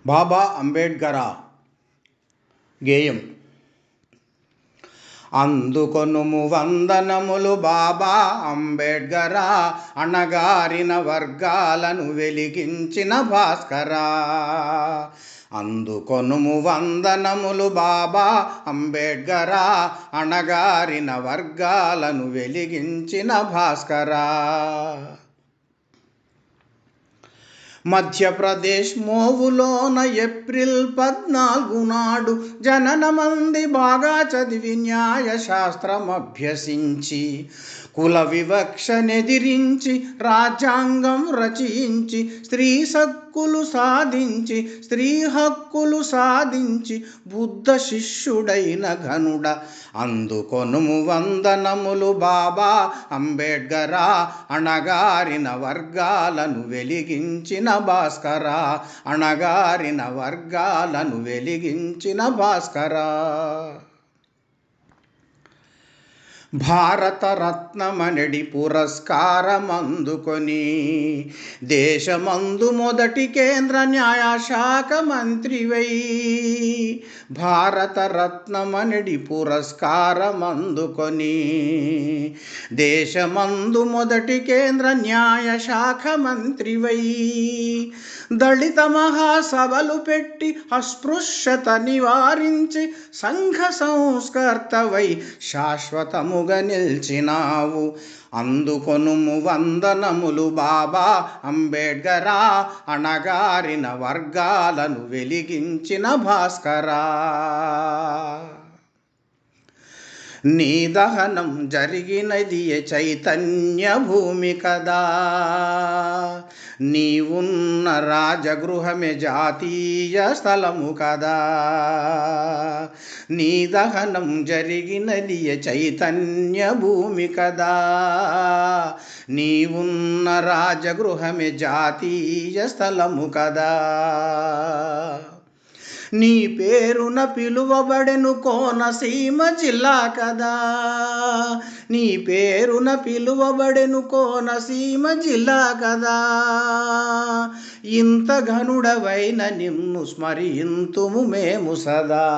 బాబా అంబేడ్కరా గేయం. అందుకొనుము వందనములు బాబా అంబేడ్కరా, అణగారిన వర్గాలను వెలిగించిన భాస్కరా. అందుకొనుము వందనములు బాబా అంబేడ్కరా, అణగారిన వర్గాలను వెలిగించిన భాస్కరా. మధ్యప్రదేశ్ మోవులోన ఏప్రిల్ 14 నాడు జననమంది బాగా చదివి న్యాయశాస్త్రం అభ్యసించి, కుల వివక్షనెదిరించి రాజ్యాంగం రచించి, స్త్రీ హక్కులు సాధించి బుద్ధ శిష్యుడైన ఘనుడ. అందుకొనుము వందనములు బాబా అంబేడ్కరా, అణగారిన వర్గాలను వెలిగించిన భాస్కరా. అణగారిన వర్గాలను వెలిగించిన భాస్కరా. భారతరత్నమనడి పురస్కారమందుకొని దేశమందు మొదటి కేంద్ర న్యాయశాఖ మంత్రివై. భారతరత్నమనడి పురస్కారమందుకొని దేశమందు మొదటి కేంద్ర న్యాయశాఖ మంత్రివై. దళిత మహాసభలు పెట్టి అస్పృశ్యత నివారించి సంఘ సంస్కర్తవై శాశ్వతముగా నిల్చినావు. అందుకొనుము వందనములు బాబా అంబేడ్కరా, అణగారిన వర్గాలను వెలిగించిన భాస్కరా. నీ దహనం జరిగినది చైతన్య భూమి కదా, నీవున్న రాజగృహమే జాతీయ స్థలము కదా. నీ దహనం జరిగినది చైతన్య భూమి కదా, నీవున్న రాజగృహమే జాతీయ స్థలము కదా. నీ పేరున పిలువబడెను కోనసీమ జిల్లా కదా, నీ పేరున పిలువబడెను కోనసీమ జిల్లా కదా. ఇంత ఘనుడవైన నిన్ను స్మరింతుము మేము సదా,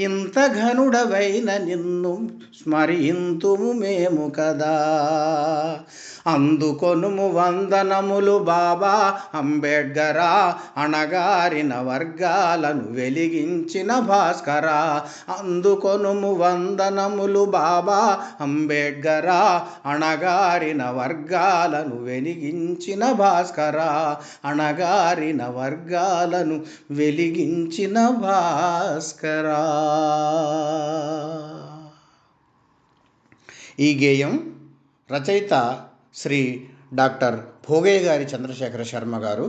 ఇంత ఘనుడవైన నిన్ను స్మరింతుము మేము కదా. అందుకొనుము వందనములు బాబా అంబేడ్కరా, అణగారిన వర్గాలను వెలిగించిన భాస్కరా. అందుకొనుము వందనములు బాబా అంబేడ్కరా, అణగారిన వర్గాలను వెలిగించిన భాస్కరా. అణగారిన వర్గాలను వెలిగించిన భాస్కరా. ఈ గేయం రచయిత శ్రీ డాక్టర్ భోగయ్య గారి చంద్రశేఖర శర్మ గారు.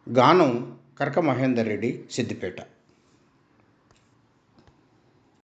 గానం కర్క మహేందర్ రెడ్డి, సిద్దిపేట.